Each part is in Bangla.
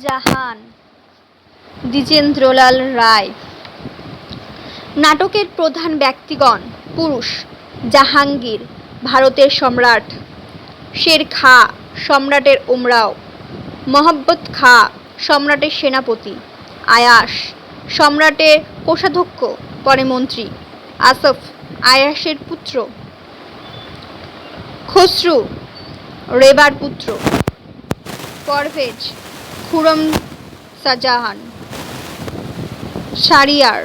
নূরজাহান, দ্বিজেন্দ্রলাল রায়। নাটকের প্রধান ব্যক্তিগণ: পুরুষ: জাহাঙ্গীর, ভারতের সম্রাট; শের খাঁ, সম্রাটের ওমরাও; মহব্বত খাঁ, সম্রাটের সেনাপতি; আয়াস, সম্রাটের কোষাধ্যক্ষ, পরে মন্ত্রী; আসফ, আয়াসের পুত্র; খসরু, রেবার পুত্র; পারভেজ, খুরম শাহজাহান; শাহরিয়ার,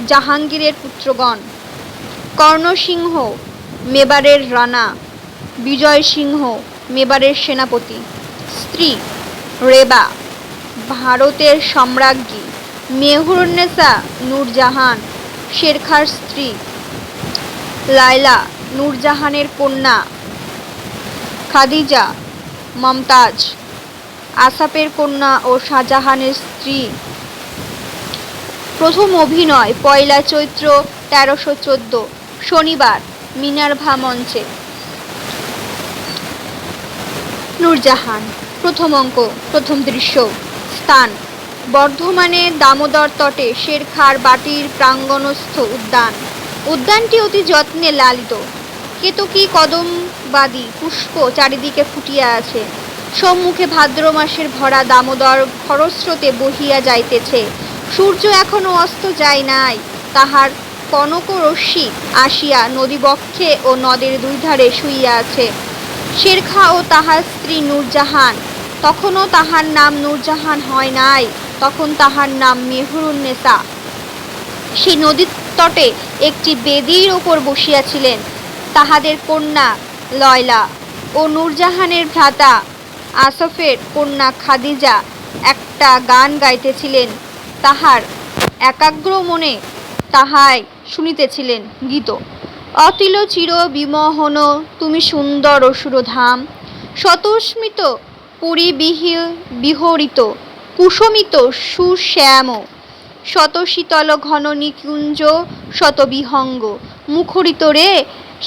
জাহাঙ্গীরের পুত্রগণ; কর্ণ সিংহ, মেবারের রানা; বিজয় সিংহ, মেবারের সেনাপতি; স্ত্রী: রেবা, ভারতের সম্রাজ্ঞী; মেহরুন্নেসা নূরজাহান, শের খাঁর স্ত্রী; লায়লা, নূরজাহানের কন্যা; খাদিজা, মমতাজ, আসফের কন্যা ও শাহজাহানের স্ত্রী। প্রথম অভিনয় ১লা চৈত্র, ১৩১৪, শনিবার, মিনার্ভা মঞ্চে। নূরজাহান। প্রথম অঙ্ক, প্রথম দৃশ্য। স্থান: বর্ধমানে দামোদর তটে শের খাঁর বাটির প্রাঙ্গণস্থ উদ্যান। উদ্যানটি অতি যত্নে লালিত। কেতকী কদম্বাদি পুষ্প চারিদিকে ফুটিয়া আছে। সম্মুখে ভাদ্র মাসের ভরা দামোদর খরস্রোতে বহিয়া যাইতেছে। সূর্য এখনো অস্ত যায় নাই। তাহার কনক রশ্মি আসিয়া নদীবক্ষে ও নদের দুই ধারে শুইয়া আছে। শের খাঁ ও তাহার স্ত্রী নূরজাহান। তখনও তাহার নাম নূরজাহান হয় নাই, তখন তাহার নাম মেহরুন্নেসা। সেই নদীর তটে একটি বেদির ওপর বসিয়াছিলেন তাহাদের কন্যা লয়লা ও নূরজাহানের ভ্রাতা আসফের কন্যা খাদিজা একটা গান গাইতেছিলেন। তাহার একাগ্র মনে তাহাই শুনিতেছিলেন। গীত: অতিল চির বিমোহন তুমি সুন্দর অসুরধাম, শতস্মিত পরিবিহরিত কুসুমিত সুশ্যাম, শত শীতল ঘন নিকুঞ্জ শত বিহঙ্গ, মুখরিত রে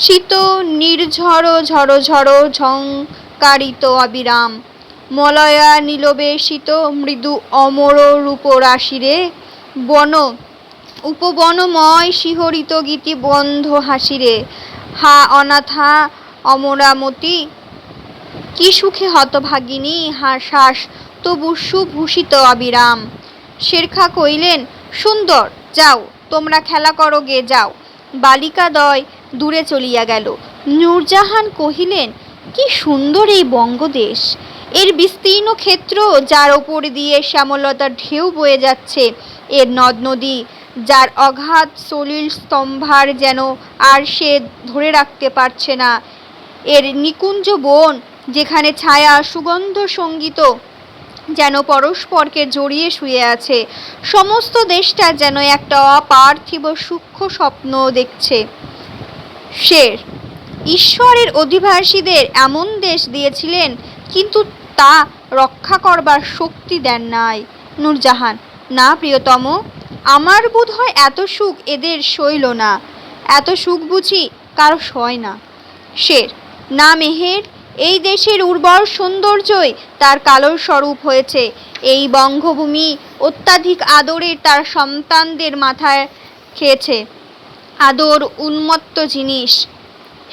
শীত নির্ঝর ঝর ঝর ঝঙ্কারিত অবিরাম, মলয়া নীলবেশিত মৃদু অমর রূপ রাশিরে, বন উপবনময় শিহরিত গীতি বন্ধ হাসিরে, হা অনাথা অমরামতি কি সুখে হতভাগিনী শ্বাস তবু সুভূষিত অবিরাম। শের খাঁ কইলেন, সুন্দর, যাও তোমরা খেলা করো গে যাও। বালিকাদ্বয় দূরে চলিয়া গেল। নূরজাহান কহিলেন, কি সুন্দর এই বঙ্গদেশ! এর বিস্তীর্ণ ক্ষেত্র, যার ওপর দিয়ে শ্যামলতার ঢেউ বয়ে যাচ্ছে, এর নদ নদী, যার অগাধ সলিল স্তম্ভার যেন আর সে ধরে রাখতে পারছে না, এর নিকুঞ্জ বন, যেখানে ছায়া সুগন্ধ সঙ্গীত যেন পরস্পরকে জড়িয়ে শুয়ে আছে। সমস্ত দেশটা যেন একটা অপার্থিব সূক্ষ্ম স্বপ্ন দেখছে। শের: ঈশ্বরের অধিবাসীদের এমন দেশ দিয়েছিলেন, কিন্তু তা রক্ষা করবার শক্তি দেন নাই। নূরজাহান: না প্রিয়তম, আমার বোধ হয় এত সুখ এদের সইল না। এত সুখ বুঝি কারো সয় না। শের: না মেহের, এই দেশের উর্বর সৌন্দর্যই তার কালোর স্বরূপ হয়েছে। এই বঙ্গভূমি অত্যাধিক আদরের তার সন্তানদের মাথায় খেয়েছে। আদর উন্মত্ত জিনিস,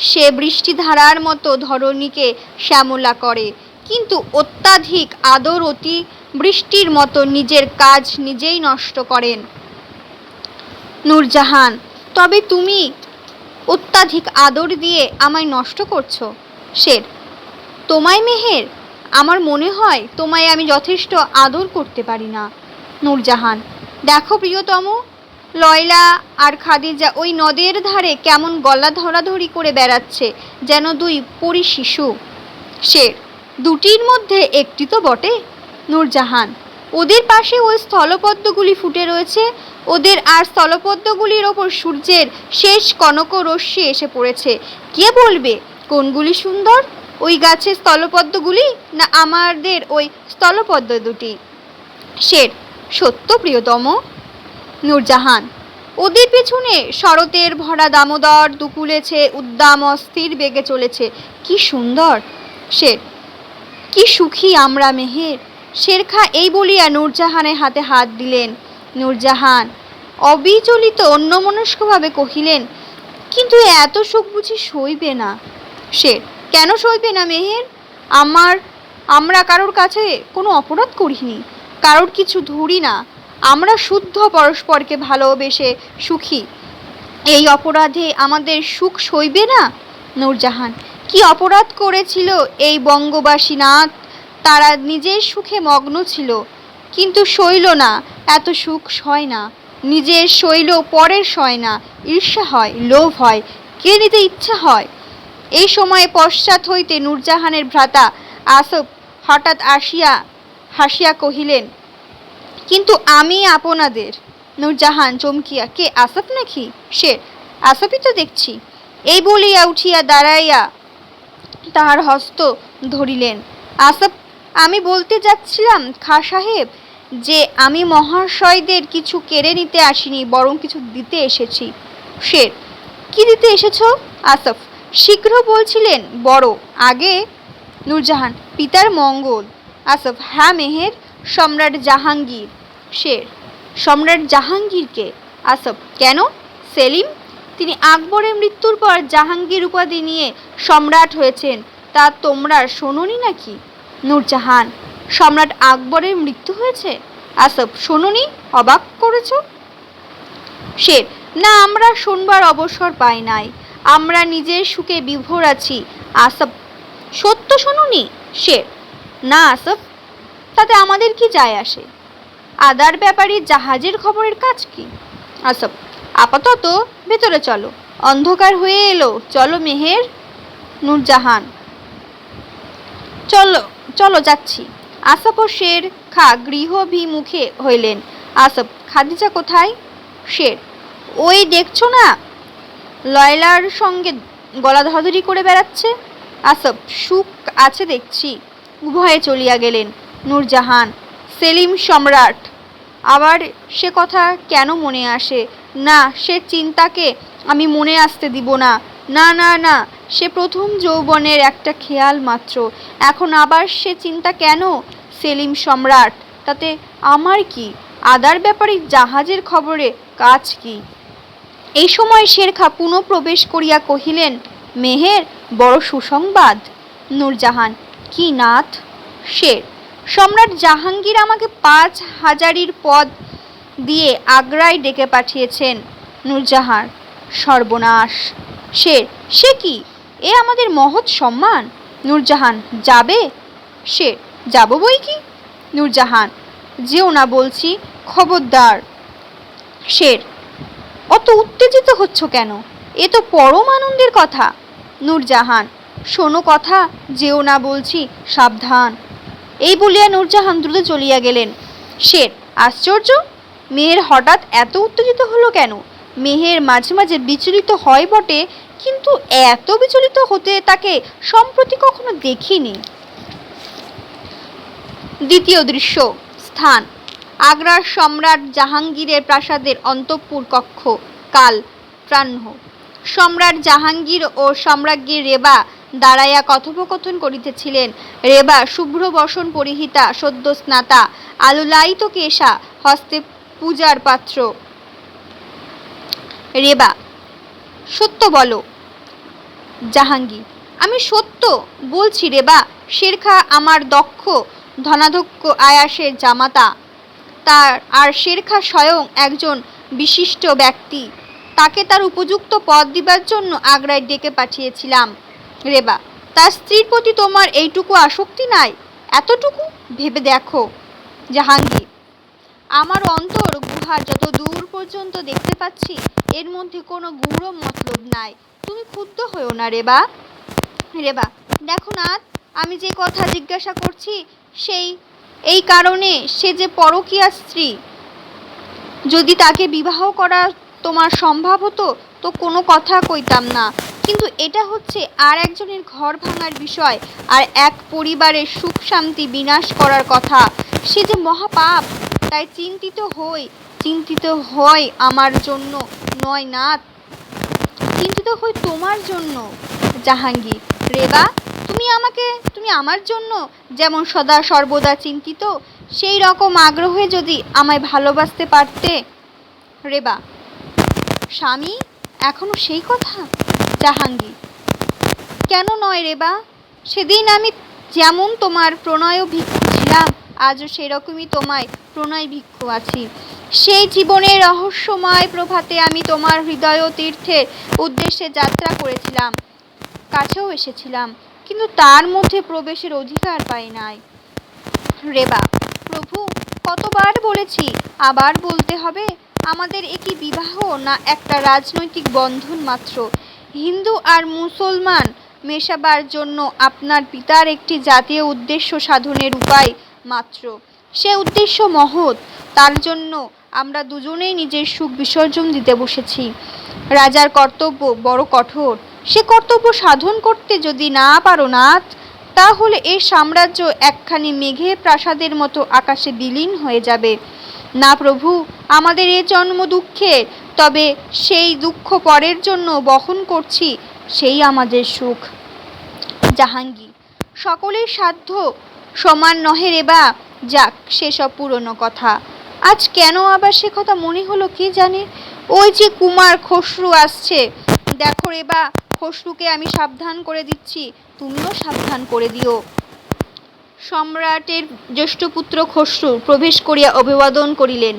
সে বৃষ্টিধারার মতো ধরণীকে শ্যামলা করে, কিন্তু অত্যাধিক আদর অতি বৃষ্টির মতো নিজের কাজ নিজেই নষ্ট করেন। নূরজাহান: তবে তুমি অত্যাধিক আদর দিয়ে আমায় নষ্ট করছো। শের: তোমায় মেহের, আমার মনে হয় তোমায় আমি যথেষ্ট আদর করতে পারি না। নূরজাহান: দেখো প্রিয়তম, লয়লা আর খাদিজা ওই নদের ধারে কেমন গলা ধরাধরি করে বেড়াচ্ছে, যেন দুই পরী শিশু। শের: দুটির মধ্যে একটি তো বটে। নূরজাহান: ওদের পাশে ওই স্থলপদ্মগুলি ফুটে রয়েছে, ওদের আর স্থলপদ্মগুলির ওপর সূর্যের শেষ কনক রশ্মি এসে পড়েছে। কে বলবে কোনগুলি সুন্দর, ওই গাছের স্থলপদ্মগুলি না আমাদের ওই স্থলপদ্ম দুটি? শের: সত্য প্রিয়তম। নূরজাহান: ওদের পেছনে শরতের ভরা দামোদর দুকুলেছে, উদ্দাম অস্থির বেগে চলেছে, কি সুন্দর! শের: কি সুখী আমরা মেহের, শেরখা এই বলিয়া নূরজাহানের হাতে হাত দিলেন। নূরজাহান অবিচলিত অন্যমনস্কভাবে কহিলেন, কিন্তু এত সুখ বুঝি সইবে না? শের, কেন সইবে না মেহের? আমরা কারোর কাছে কোনো অপরাধ করিনি, কারোর কিছু ধরি না, আমরা শুদ্ধ পরস্পরকে ভালোবেসে সুখী। এই অপরাধে আমাদের সুখ সইবে না? নূরজাহান, কি অপরাধ করেছিল এই বঙ্গবাসীনাথ? তারা নিজের সুখে মগ্ন ছিল, কিন্তু সইল না। এত সুখ সয় না, নিজের সইল পরের সয় না। ঈর্ষা হয়, লোভ হয়, কে নিতে ইচ্ছা হয়। এই সময়ে পশ্চাৎ হইতে নূরজাহানের ভ্রাতা আসফ হঠাৎ হাসিয়া কহিলেন, কিন্তু আমি আপনাদের। নূরজাহান চমকিয়া, কে, আসফ নাকি? শের, আসফই তো দেখছি। এই বলিয়া উঠিয়া দাঁড়াইয়া তাহার হস্ত ধরিলেন। আসফ, আমি বলতে যাচ্ছিলাম খাঁ সাহেব, যে আমি মহাশয়দের কিছু কেড়ে নিতে আসিনি, বরং কিছু দিতে এসেছি। শের, কি দিতে এসেছ? আসফ, শীঘ্র বলছিলেন বড় আগে। নূরজাহান, পিতার মঙ্গল। আসফ, হ্যাঁ মেহের, সম্রাট জাহাঙ্গীর। শের, সম্রাট জাহাঙ্গীরকে? আসফ, কেন? সেলিম, তিনি আকবরের মৃত্যুর পর জাহাঙ্গীর উপাধি নিয়ে সম্রাট হয়েছেন, তা তোমরা শোনোনি নাকি? নূরজাহান, সম্রাট আকবরের মৃত্যু হয়েছে? আসফ, শোনোনি? অবাক করেছ। শের, না, আমরা শোনবার অবসর পাই নাই, আমরা নিজের সুখে বিভোর আছি। আসফ, সত্য শোনোনি? শের, না আসফ, তাতে আমাদের কি যায় আসে? আদার ব্যাপারে জাহাজের খবরের কাজ কি? আসফ, আপাতত ভেতরে চলো, অন্ধকার হয়ে এলো, চলো মেহের। নূরজাহান, চলো চলো, যাচ্ছি। আসফ ও শেরখা গৃহাভিমুখে হইলেন। আসফ, খাদিজা কোথায়? শের, ওই দেখছো না, লয়লার সঙ্গে গলা ধরাধরি করে বেড়াচ্ছে। আসফ, সুখ আছে দেখছি। উভয়ে চলিয়া গেলেন। নূরজাহান, সেলিম সম্রাট, আবার সে কথা কেন মনে আসে? না, সে চিন্তাকে আমি মনে আসতে দিব না। না না না, সে প্রথম যৌবনের একটা খেয়াল মাত্র, এখন আবার সে চিন্তা কেন? সেলিম সম্রাট, তাতে আমার কি? আদার ব্যাপারে জাহাজের খবরে কাজ কি? এই সময় শেরখা পুনঃ প্রবেশ করিয়া কহিলেন, মেহের, বড় সুসংবাদ। নূরজাহান, কি নাথ? শের, সম্রাট জাহাঙ্গীর আমাকে 5,000 পদ দিয়ে আগ্রায় ডেকে পাঠিয়েছেন। নূরজাহান, সর্বনাশ। শের, সে কি? এ আমাদের মহৎ সম্মান। নূরজাহান, যাবে? শের, যাব বই কি। নূরজাহান, যেও না বলছি, খবরদার। শের, অত উত্তেজিত হচ্ছ কেন? এ তো পরম আনন্দের কথা। নূরজাহান, শোনো কথা, যেও না বলছি, সাবধান। এই বলিয়া নূরজাহান দ্রুত চলিয়া গেলেন। শের, আশ্চর্য, মেহের হঠাৎ এত উত্তেজিত হলো কেন? মেহের মাঝে মাঝে বিচলিত হয় বটে, কিন্তু এত বিচলিত হতে তাকে সম্প্রতি কখনো দেখিনি। দ্বিতীয় দৃশ্য। স্থান আগ্রার সম্রাট জাহাঙ্গীরের প্রাসাদের অন্তঃপুর কক্ষ। কাল প্রাহ্ন। সম্রাট জাহাঙ্গীর ও সম্রাজ্ঞী রেবা দাঁড়াইয়া কথোপকথন করিতেছিলেন। রেবা শুভ্র বসন পরিহিতা, সদ্য স্নাতা, আলুলায়িত কেশা, হস্তে পূজার পাত্র। রেবা, সত্য বলো। জাহাঙ্গীর, আমি সত্য বলছি রেবা। শেরখা আমার দক্ষ ধনাধ্যক্ষ আয়াসের জামাতা, আর শেরখা স্বয়ং একজন বিশিষ্ট ব্যক্তি, তাকে তার উপযুক্ত পদ দিবার জন্য আগ্রায় ডেকে পাঠিয়েছিলাম। রেবা, তার স্ত্রীর প্রতি তোমার এইটুকু আসক্তি নাই? এতটুকু ভেবে দেখো। জাহাঙ্গীর, আমার অন্তর গুহার যত দূর পর্যন্ত দেখতে পাচ্ছি, এর মধ্যে কোনো গূঢ় মতলব নাই। তুমি ক্ষুব্ধ হও না রেবা। রেবা, দেখো না, আমি যে কথা জিজ্ঞাসা করছি এই কারণে, সে যে পরকীয়া স্ত্রী। যদি তাকে বিবাহ করা তোমার সম্ভব হতো তো কোনো কথা কইতাম না, কিন্তু এটা হচ্ছে আর একজনের ঘর ভাঙার বিষয়, আর এক পরিবারের সুখ শান্তি বিনাশ করার কথা। সে যে মহাপাপ, তাই চিন্তিত হই আমার জন্য নয় নাথ, চিন্তিত হই তোমার জন্য। জাহাঙ্গীর, রেবা, তুমি তুমি আমার জন্য যেমন সদা সর্বদা চিন্তিত, সেই রকম আগ্রহে যদি আমায় ভালোবাসতে পারতে। রেবা, স্বামী, এখনো সেই কথা? জাহাঙ্গীর, কেন নয় রেবা, সেদিন আমি যেমন তোমার প্রণয় ভিক্ষু ছিলাম, আজও সেরকমই তোমায় প্রণয় ভিক্ষু আছি। সেই জীবনের রহস্যময় প্রভাতে আমি তোমার হৃদয় তীর্থের উদ্দেশ্যে যাত্রা করেছিলাম, কাছেও এসেছিলাম, কিন্তু তার মধ্যে প্রবেশের অধিকার পাই নাই। রেবা, প্রভু, কতবার বলেছি, আবার বলতে হবে? আমাদের একই বিবাহ না একটা রাজনৈতিক বন্ধন মাত্র? হিন্দু আর মুসলমান মেশাবার জন্য আপনার পিতার একটি জাতীয় উদ্দেশ্য সাধনের উপায় মাত্র। সে উদ্দেশ্য মহৎ, তার জন্য আমরা দুজনেই নিজের সুখ বিসর্জন দিতে বসেছি। রাজার কর্তব্য বড় কঠোর, সে কর্তব্য সাধন করতে যদি না পারো নাথ, তাহলে এই সাম্রাজ্য একখানি মেঘে প্রাসাদের মতো আকাশে বিলীন হয়ে যাবে। না প্রভু, আমাদের এ জন্ম দুঃখের, তবে সেই দুঃখ পরের জন্য বহন করছি, সেই আমাদের সুখ। জাহাঙ্গীর, সকলের সাধ্য সমান নহে রেবা। যাক, সেসব পুরনো কথা। আজ কেন আবার সে কথা মনে হলো কে জানে। ওই যে কুমার খসরু আসছে, দেখো রেবা, খসরুকে আমি সাবধান করে দিচ্ছি, তুমিও সাবধান করে দিও। সম্রাটের জ্যেষ্ঠ পুত্র খসরু প্রবেশ করিয়া অভিবাদন করিলেন।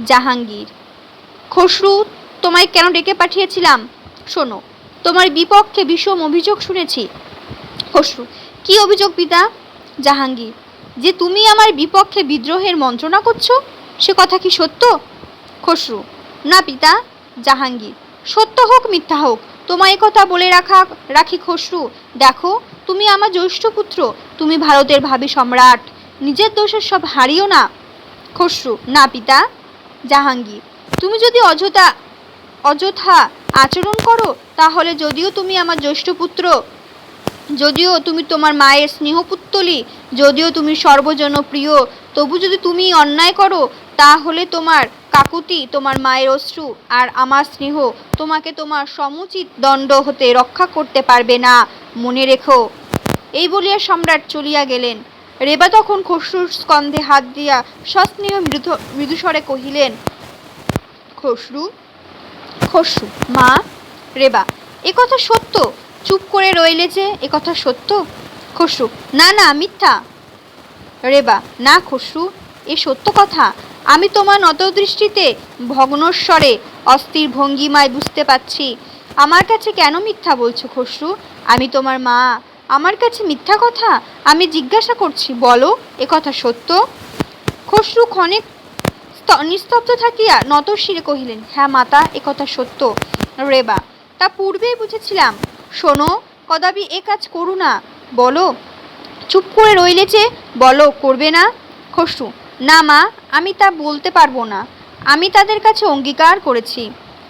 জাহাঙ্গীর, খসরু, তোমায় কেন ডেকে পাঠিয়েছিলাম শোনো। তোমার বিপক্ষে বিষম অভিযোগ শুনেছি। খসরু, কি অভিযোগ পিতা? জাহাঙ্গীর, যে তুমি আমার বিপক্ষে বিদ্রোহের মন্ত্রণা করছো, সে কথা কি সত্য? খসরু, না পিতা। জাহাঙ্গীর, সত্য হোক মিথ্যা হোক, তোমায় কথা বলে রাখি খসরু, দেখো, তুমি আমার জ্যৈষ্ঠ পুত্র, তুমি ভারতের ভাবী সম্রাট, নিজের দোষের সব হারিও না। খসরু, না পিতা। জাহাঙ্গীর, তুমি যদি অযথা আচরণ করো, তাহলে যদিও তুমি আমার জ্যৈষ্ঠ পুত্র, যদিও তুমি তোমার মায়ের স্নেহপুত্তলি, যদিও তুমি সর্বজনপ্রিয়, তবু যদি তুমি অন্যায় করো, তাহলে তোমার কাকুতি, তোমার মায়ের অশ্রু আর আমার স্নেহ তোমাকে তোমার সমুচিত দণ্ড হতে রক্ষা করতে পারবে না, মনে রেখো। এই বলিয়া সম্রাট চলিয়া গেলেন। রেবা তখন খসরুর স্কন্ধে হাত দিয়া সস্নেহ মৃদুস্বরে কহিলেন, খসরু, খসরু, মা। রেবা, এ কথা সত্য? চুপ করে রইলে যে, এ কথা সত্য? খসরু, না না, মিথ্যা। রেবা, না খসরু, এ সত্য কথা। আমি তোমার নতদৃষ্টিতে, ভগ্নস্বরে, অস্থির ভঙ্গিমায় বুঝতে পাচ্ছি। আমার কাছে কেন মিথ্যা বলছো খসরু? আমি তোমার মা, আমার কাছে মিথ্যা কথা? আমি জিজ্ঞাসা করছি, বলো, এ কথা সত্য? খসরু ক্ষণিক নিস্তব্ধ থাকিয়া নতশিরে কহিলেন, হ্যাঁ মাতা, এ কথা সত্য। রেবা, তা পূর্বেই বুঝেছিলাম। শোনো, কদাপি এ কাজ করু না, বলো। চুপ করে রইলে যে, বলো, করবে না? খসরু, না মা, আমি তা বলতে পারবো না, আমি তাদের কাছে অঙ্গীকার করেছি।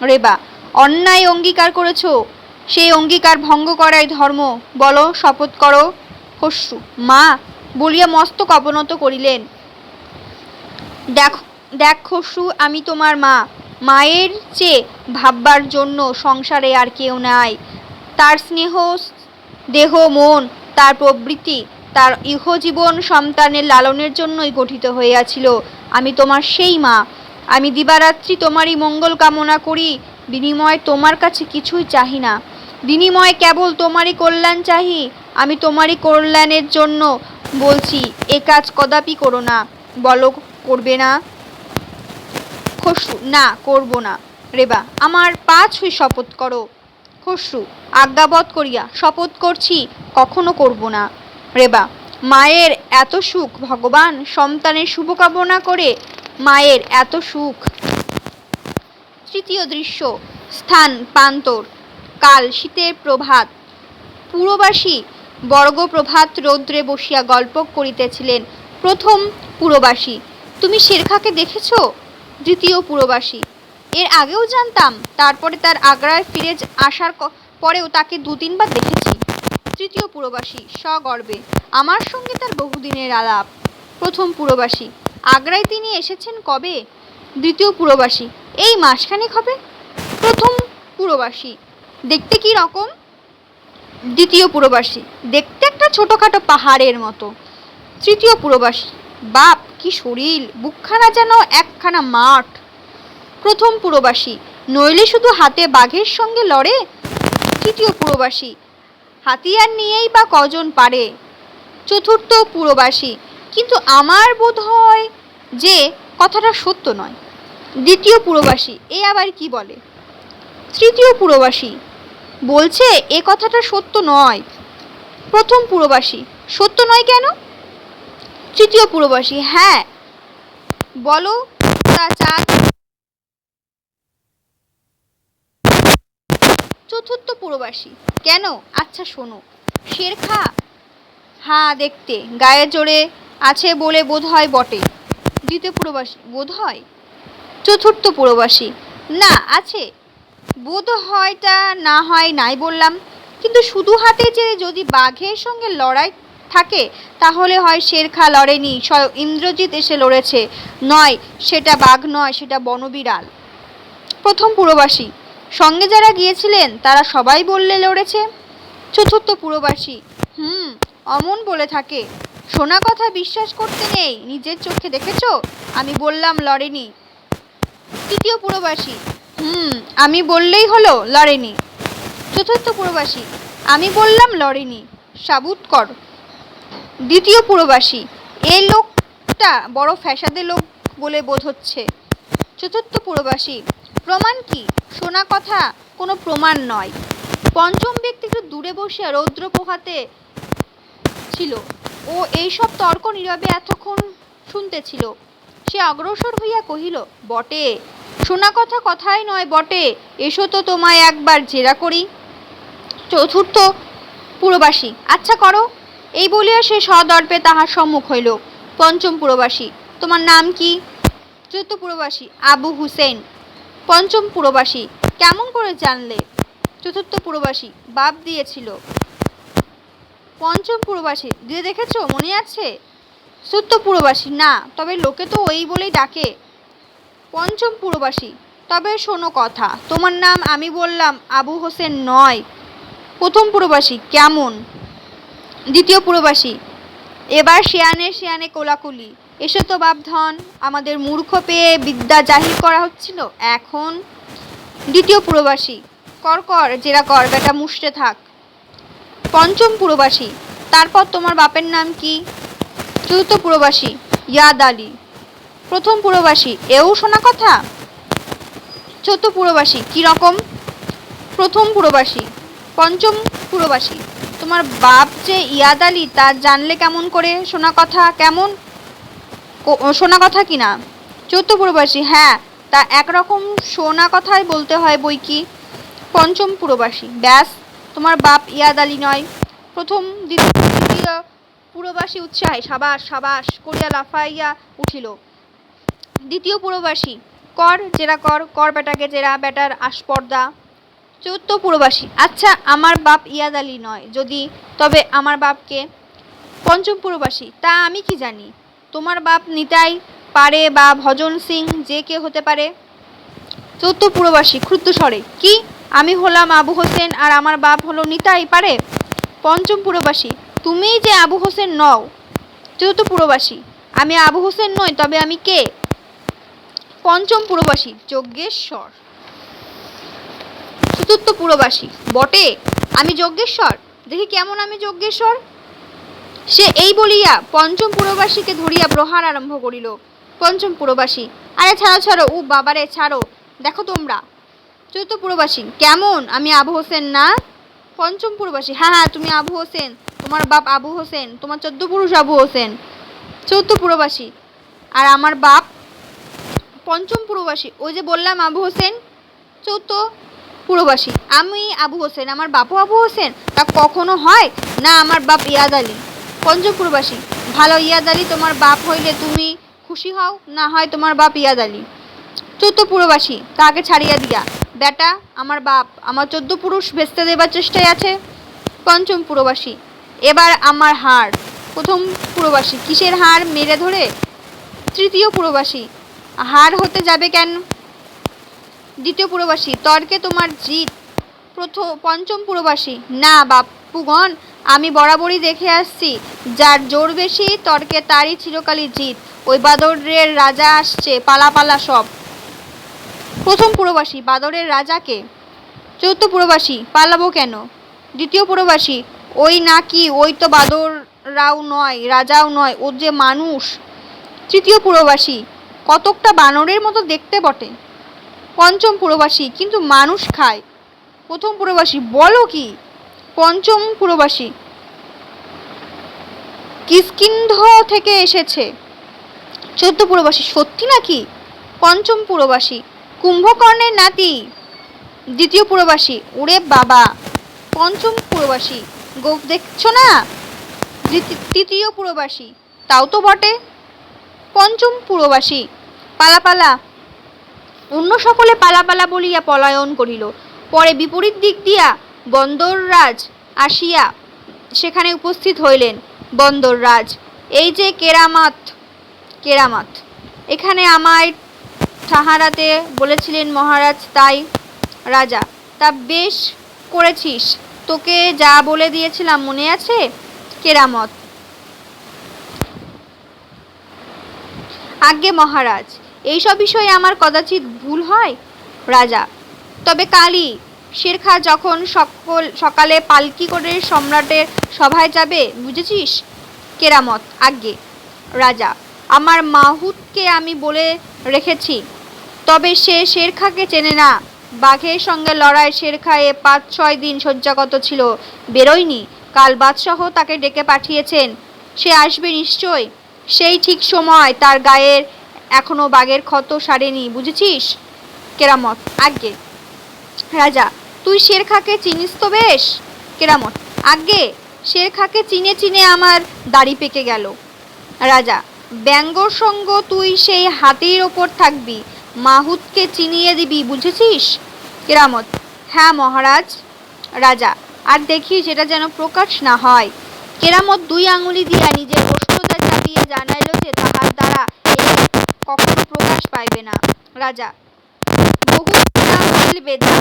রেবা, অন্যায় অঙ্গীকার করেছো, সেই অঙ্গীকার ভঙ্গ করাই ধর্ম, বলো, শপথ করো। খসরু, মা, বলিয়া মস্তক অবনত করিলেন। দেখ খসরু, আমি তোমার মা, মায়ের চেয়ে ভাববার জন্য সংসারে আর কেউ নাই। তার স্নেহ, দেহ, মন, তার প্রবৃত্তি, তার ইহজীবন সন্তানের লালনের জন্যই গঠিত হইয়াছিল। আমি তোমার সেই মা, আমি দিবারাত্রি তোমারই মঙ্গল কামনা করি, বিনিময়ে তোমার কাছে কিছুই চাহি না, বিনিময়ে কেবল তোমারই কল্যাণ চাহি। আমি তোমারই কল্যাণের জন্য বলছি, এ কাজ কদাপি করো না, বলো, করবে না? খসরু, না, করব না। রেবা, আমার পা ছুঁয়ে শপথ করো। খসরু, আজ্ঞাবধ করিয়া শপথ করছি, কখনো করব না। রেবা, মায়ের এত সুখ, ভগবান সন্তানের শুভকামনা করে, মায়ের এত সুখ। তৃতীয় দৃশ্য, স্থান পান্তর, কাল শীতের প্রভাত। পুরবাসী বর্গ প্রভাত রৌদ্রে বসিয়া গল্প করিতেছিলেন। প্রথম পুরবাসী, তুমি শেরখাকে দেখেছ? দ্বিতীয় পুরবাসী, এর আগেও জানতাম, তারপরে তার আগ্রায় ফিরে আসার পরেও তাকে 2-3 বার দেখেছি। তৃতীয় পুরবাসী সগর্বে, আমার সঙ্গে তার বহুদিনের আলাপ। প্রথম পুরবাসী, আগ্রায় তিনি এসেছেন কবে? দ্বিতীয় পুরবাসী, এই মাসখানেক হবে। প্রথম পুরবাসী, দেখতে কি রকম? দ্বিতীয় পুরবাসী, দেখতে একটা ছোটখাটো পাহাড়ের মতো। তৃতীয় পুরবাসী, বাপ কি শরীর, বুকখানা যেন একখানা মাঠ। প্রথম পুরবাসী, নইলে শুধু হাতে বাঘের সঙ্গে লড়ে। তৃতীয় পুরবাসী, হাতিয়ার নিয়েই বা কজন পারে। চতুর্থ পুরবাসী, কিন্তু আমার বোধ হয় যে কথাটা সত্য নয়। দ্বিতীয় পুরবাসী, এ আবার কি বলে। তৃতীয় পুরবাসী বলছে এ কথাটা সত্য নয়। প্রথম পুরবাসী, সত্য নয় কেন। তৃতীয় পুরবাসী, হ্যাঁ বলো তা চাঁদ। চতুর্থ পুরবাসী, কেন, আচ্ছা শোনো। শেরখা, হ্যাঁ দেখতে গায়ে জোরে আছে বলে বোধ হয় বটে। দ্বিতীয় পুরবাসী, বোধ হয়। চতুর্থ পুরবাসী, না আছে, বোধ হয়টা না হয় নাই বললাম, কিন্তু শুধু হাতে যে যদি বাঘের সঙ্গে লড়াই থাকে তাহলে হয় শেরখা লড়েনি, স্বয়ং ইন্দ্রজিৎ এসে লড়েছে। নয়, সেটা বাঘ নয়, সেটা বনবিড়াল। প্রথম পুরবাসী, সঙ্গে যারা গিয়েছিলেন তারা সবাই বললে লড়েছে। চতুর্থ পুরবাসী, অমন বলে থাকে, শোনা কথা বিশ্বাস করতে নেই, নিজের চোখে দেখেছো, আমি বললাম লড়েনি। তৃতীয় পুরবাসী, আমি বললেই হলো লড়েনি। চতুর্থ পুরবাসী, আমি বললাম লড়েনি, সাবুত কর। দ্বিতীয় পুরবাসী, এই লোকটা বড় ফ্যাসাদে লোক বলে বোধ হচ্ছে। চতুর্থ পুরবাসী, প্রমাণ কি, শোনা কথা কোনো প্রমাণ নয়। পঞ্চম ব্যক্তি একটু দূরে বসিয়া রৌদ্র পোহাতে ছিল ও এইসব তর্ক নীরবে এতক্ষণ শুনতেছিল। সে অগ্রসর হইয়া কহিল, বটে, শোনা কথা কথাই নয় বটে, এসো তো তোমায় একবার জেরা করি। চতুর্থ পুরবাসী, আচ্ছা করো। এই বলিয়া সে সদর্পে তাহার সম্মুখ হইল। পঞ্চম পুরবাসী, তোমার নাম কি। চতুর্থ পুরবাসী, আবু হুসেন। পঞ্চম পুরবাসী, কেমন করে জানলে। চতুর্থ পুরবাসী, বাপ দিয়েছিল। পঞ্চম পুরবাসী, দিয়ে দেখেছো, মনে আছে। চতুর্থ পুরবাসী, না, তবে লোকে তো ওই বলেই ডাকে। পঞ্চম পুরবাসী, তবে শোনো কথা, তোমার নাম আমি বললাম আবু হোসেন নয়। প্রথম পুরবাসী, কেমন। দ্বিতীয় পুরবাসী, এবার শেয়ানে শেয়ানে কোলাকুলি, এসো তো বাপ ধন, আমাদের মূর্খ পেয়ে বিদ্যা জাহির করা হচ্ছিল এখন। দ্বিতীয় পুরবাসী, কর কর জেরা কর, বেটা মুষ্টে থাক। পঞ্চম পুরবাসী, তারপর তোমার বাপের নাম কি। চতুর্থ পুরবাসী, ইয়াদ আলী। প্রথম পুরবাসী, এও শোনা কথা। চতুর্থ পুরবাসী, কি রকম। প্রথম পুরবাসী, পঞ্চম পুরবাসী, তোমার বাপ যে ইয়াদ আলী তা জানলে কেমন করে, শোনা কথা কেমন, শোনা কথা কিনা। চতুর্থ পুরবাসী, হ্যাঁ তা একরকম শোনা কথাই বলতে হয় বই কি। পঞ্চম পুরবাসী, ব্যাস, তোমার বাপ ইয়াদ আলী নয়। প্রথম দ্বিতীয় পুরবাসী উৎসাহে সাবাস সাবাস করিয়া লাফাইয়া উঠিল। দ্বিতীয় পুরবাসী, কর জেরা কর, কর বেটাকে জেরা, বেটার আস্পর্দা। চতুর্থ পুরবাসী, আচ্ছা আমার বাপ ইয়াদ আলী নয় যদি, তবে আমার বাপকে। পঞ্চম পুরবাসী, তা আমি কি জানি, তোমার বাপ নিতাই পারে বা ভজন সিং যে কে হতে পারে। চতুর্থ পুরবাসী ক্ষুদ্র স্বরে, কি, আমি হলাম আবু হোসেন আর আমার বাপ হলো নিতাই পারে। পঞ্চম পুরবাসী, তুমিই যে আবু হোসেন নও। চতুর্থ পুরবাসী, আমি আবু হোসেন নই, তবে আমি কে। পঞ্চম পুরবাসী, যজ্ঞেশ্বর। চতুর্থ পুরবাসী, বটে, আমি যজ্ঞেশ্বর, দেখি কেমন আমি যজ্ঞেশ্বর। সে এই বলিয়া পঞ্চম পুরবাসীকে ধরিয়া প্রহার আরম্ভ করিল। পঞ্চম পুরবাসী, আরে ছাড়ো ছাড়ো, ও বাবারে ছাড়ো, দেখো তোমরা। চতুর্থ পুরবাসী, কেমন, আমি আবু হোসেন না। পঞ্চম পুরবাসী, হ্যাঁ হ্যাঁ তুমি আবু হোসেন, তোমার বাপ আবু হোসেন, তোমার 14 পুরুষ আবু হোসেন। চতুর্থ পুরবাসী, আর আমার বাপ। পঞ্চম পুরবাসী, ওই যে বললাম আবু হোসেন। চতুর্থ পুরবাসী, আমি আবু হোসেন, আমার বাপও আবু হোসেন, তা কখনো হয় না, আমার বাপ ইয়াদ আলী। পঞ্চম পুরবাসী, ভালো, ইয়াদ আলী তোমার বাপ হইলে তুমি খুশি হও, না হয় তোমার বাপ ইয়াদ আলী। চতুর্থ পুরবাসী, তাকে ছাড়িয়া দিয়া, বেটা আমার বাপ আমার 14 পুরুষ ভেস্তে দেবার চেষ্টায় আছে। পঞ্চম পুরবাসী, এবার আমার হার। প্রথম পুরবাসী, কিসের হার, মেরে ধরে। তৃতীয় পুরবাসী, হার হতে যাবে কেন। দ্বিতীয় পুরবাসী, তর্কে তোমার জিত। পঞ্চম পুরবাসী, না বাপ, বাপুগণ, আমি বরাবরই দেখে আসছি, যার জোর বেশি তর্কে তারই চিরকালই জিত। ওই বাদরের রাজা আসছে, পালা পালা সব। প্রথম পুরবাসী, বাদরের রাজাকে? চতুর্থ পুরবাসী, পালাবো কেন? দ্বিতীয় পুরবাসী, ওই নাকি, ওই তো বাদররাও নয়, রাজাও নয়, ও যে মানুষ। তৃতীয় পুরবাসী, কতকটা বানরের মতো দেখতে বটে। পঞ্চম পুরবাসী, কিন্তু মানুষ খায়। প্রথম পুরবাসী, বলো কি? পঞ্চম পুরবাসী, কিষ্কিন্ধ থেকে এসেছে। চৌদ্দ পুরবাসী, সত্যি নাকি? পঞ্চম পুরবাসী, কুম্ভকর্ণের নাতি। দ্বিতীয় পুরবাসী, ওরে বাবা। পঞ্চম পুরবাসী, গোপ দেখছো না? তৃতীয় পুরবাসী, তাও তো বটে। পঞ্চম পুরবাসী, পালা পালা। অন্য সকলে পালা পালা বলিয়া পলায়ন করিল। পরে বিপরীত দিক দিয়া বন্দররাজ আসিয়া সেখানে উপস্থিত হইলেন। বন্দররাজ, এই যে কেরামত, কেরামত এখানে আমায় ঠাহারাতে বলেছিলেন মহারাজ, তাই। রাজা, তা বেশ করেছিস, তোকে যা বলে দিয়েছিলাম মনে আছে? কেরামত, আজ্ঞে মহারাজ, এইসব বিষয়ে আমার কদাচিৎ ভুল হয়। রাজা, তবে কালই শেরখা যখন সকালে পালকি করে সম্রাটের সভায় যাবে, বুঝেছিস? কেরামত, আজ্ঞে। রাজা, আমার মাহুতকে আমি বলে রেখেছি, তবে সে শেরখাকে চেনে না। বাঘের সঙ্গে লড়াই শেরখা এ ৫-৬ দিন শয্যাগত ছিল, বেরোয়নি। কাল বাদশাহ তাকে ডেকে পাঠিয়েছেন, সে আসবে নিশ্চয়। সেই ঠিক সময়, তার গায়ের এখনো বাঘের ক্ষত সারেনি, বুঝেছিস? কেরামত, আজ্ঞে। রাজা, তুই শেরখাকে চিনিস তো বেশ? কেরামত, আজ্ঞে, শেরখাকে চিনে চিনে আমার দাড়ি পেকে গেল। রাজা, ব্যঙ্গর সঙ্গ তুই সেই হাতির ওপর থাকবি, মাহুতকে চিনিয়ে দিবি, বুঝেছিস? কেরামত, হ্যাঁ মহারাজ। রাজা, আর দেখি সেটা যেন প্রকাশ না হয়। কেরামত ২ আঙুলি দিয়া নিজের ওষ্ঠতা চাপিয়া জানাইল যে তাহার দ্বারা এই কখনো প্রকাশ পাইবে না। রাজা, বহুত না হইবে যা।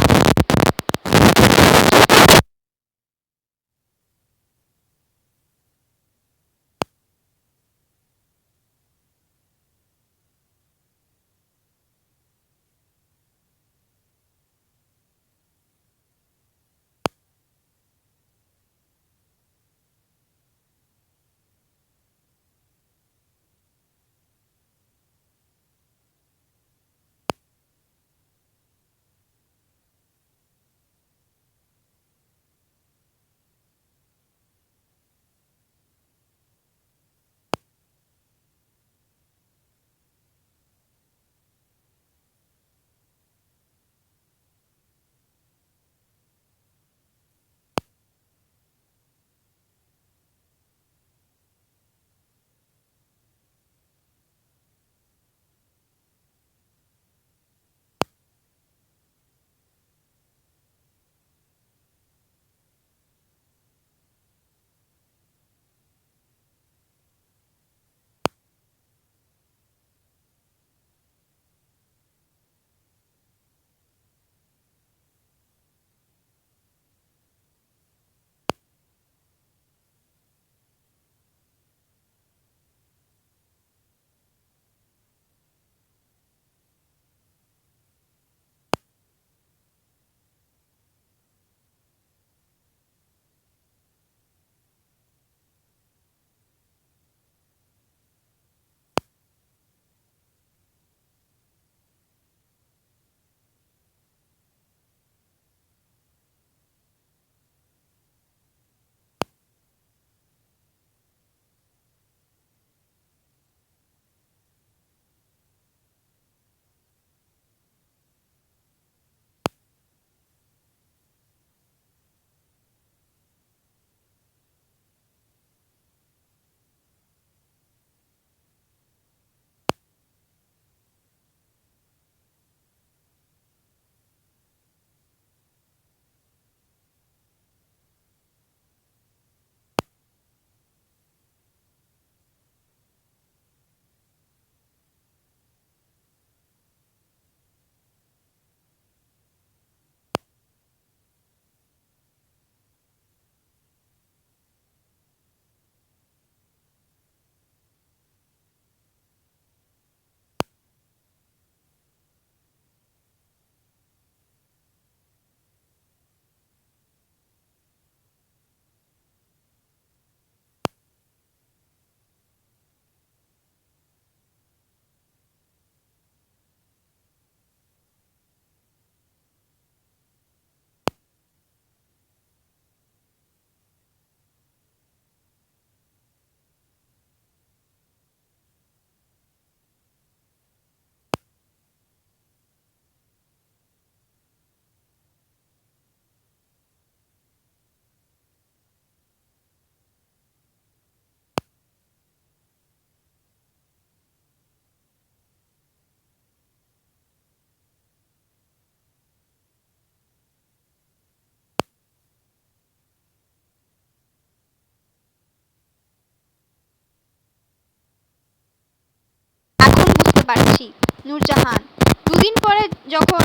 পারছি। নূরজাহান: দুদিন পরে যখন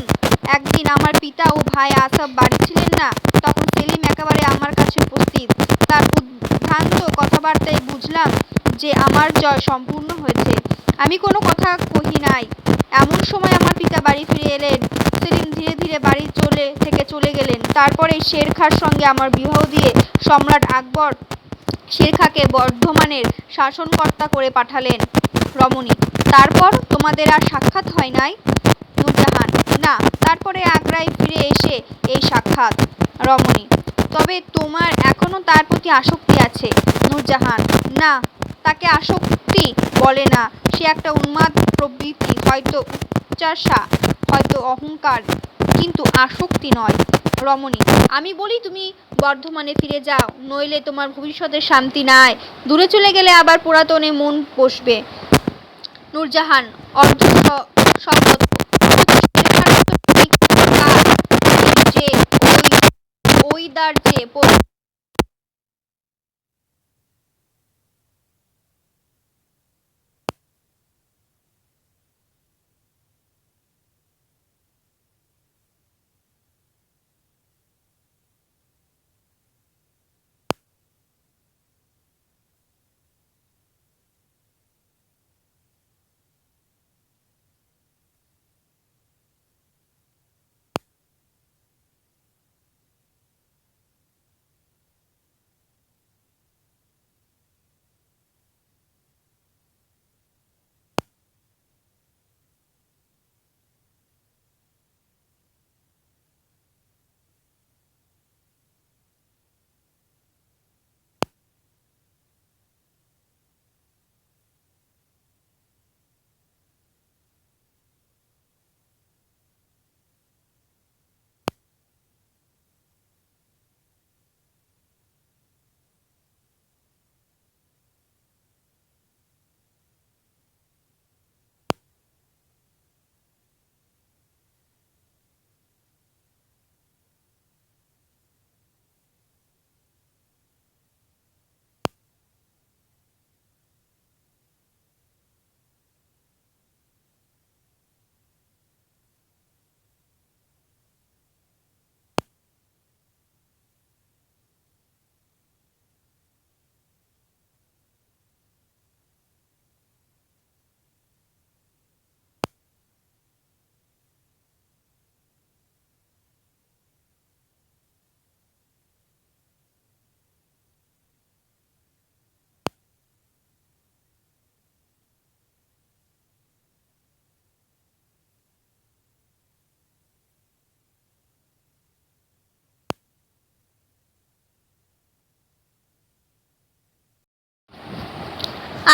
একদিন আমার পিতা ও ভাই আসফ বাড়ি ছিলেন না, তখন সেলিম একেবারে আমার কাছে উপস্থিত। তার উদ্ভ্রান্ত কথাবার্তায় বুঝলাম যে আমার জয় সম্পূর্ণ হয়েছে। আমি কোনো কথা কহি নাই। এমন সময় আমার পিতা বাড়ি ফিরে এলেন। সেলিম ধীরে ধীরে বাড়ি থেকে চলে গেলেন। তারপরে শের খাঁর সঙ্গে আমার বিবাহ দিয়ে সম্রাট আকবর শের খাঁকে বর্ধমানের শাসনকর্তা করে পাঠালেন। রমণী: তারপর তোমাদের আর সাক্ষাৎ হয় নাই? নূরজাহান: না, তারপরে আগ্রায় ফিরে এসে এই সাক্ষাৎ। রমণী: তবে তোমার এখনো তার প্রতি আসক্তি আছে? নূরজাহান: না, তাকে আসক্তি বলে না। সে একটা উন্মাদ প্রবৃত্তি, হয়তো উচ্চাসা, হয়তো অহংকার, কিন্তু আসক্তি নয়। রমণী: আমি বলি তুমি বর্ধমানে ফিরে যাও, নইলে তোমার ভবিষ্যতের শান্তি নাই। দূরে চলে গেলে আবার পুরাতনে মন বসবে। নূরজাহান অর্ধ সংগত: যে ওইদার যে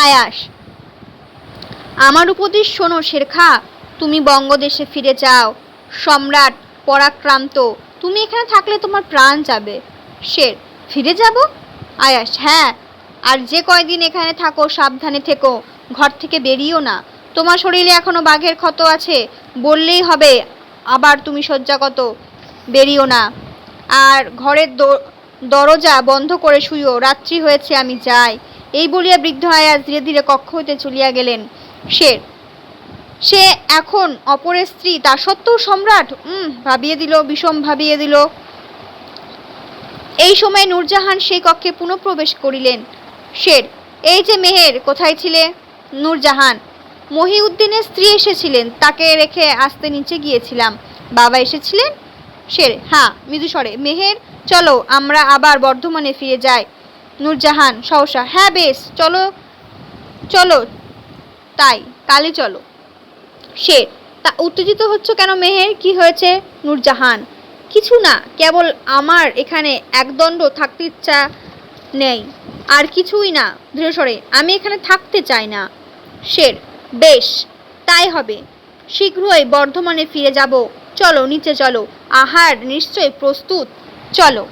আয়াস: আমার উপদেশ শোনো শেরখা, তুমি বঙ্গদেশে ফিরে যাও। সম্রাট পরাক্রান্ত, তুমি এখানে থাকলে তোমার প্রাণ যাবে। শের: ফিরে যাব? আয়াস: হ্যাঁ, আর যে কয়দিন এখানে থাকো সাবধানে থেকো, ঘর থেকে বেরিও না। তোমার শরীরে এখনো বাঘের ক্ষত আছে, বললেই হবে। আবার তুমি শয্যাগত, বেরিও না। আর ঘরের দরজা বন্ধ করে শুইও। রাত্রি হয়েছে, আমি যাই। এই বলিয়া বৃদ্ধ আয়াস ধীরে ধীরে কক্ষ হইতে চলিয়া গেলেন। সে এখন অপরের স্ত্রী, তা সত্ত্বেও সম্রাট, ভাবিয়ে দিল, বিষম ভাবিয়ে দিল। এই সময় নূরজাহান সেই কক্ষে পুনঃপ্রবেশ করিলেন। শের: এই যে মেহের, কোথায় ছিলে? নূরজাহান: মহিউদ্দিনের স্ত্রী এসেছিলেন, তাকে রেখে আসতে নিচে গিয়েছিলাম। বাবা এসেছিলেন? শের: হ্যাঁ, মৃদুস্বরে। মেহের, চলো আমরা আবার বর্ধমানে ফিরে যাই। নূরজাহান সহসা: হ্যাঁ, বেশ, চলো চলো, তাই কালই চলো। শের: তা উত্তেজিত হচ্ছ কেন মেহের, কি হয়েছে? নূরজাহান: কিছু না, কেবল আমার এখানে একদণ্ড থাকতে ইচ্ছা নেই, আর কিছুই না। দৃঢ়স্বরে: আমি এখানে থাকতে চাই না। শের: বেশ, তাই হবে। শীঘ্রই বর্ধমানে ফিরে যাব। চলো নিচে চলো, আহার নিশ্চয় প্রস্তুত, চলো।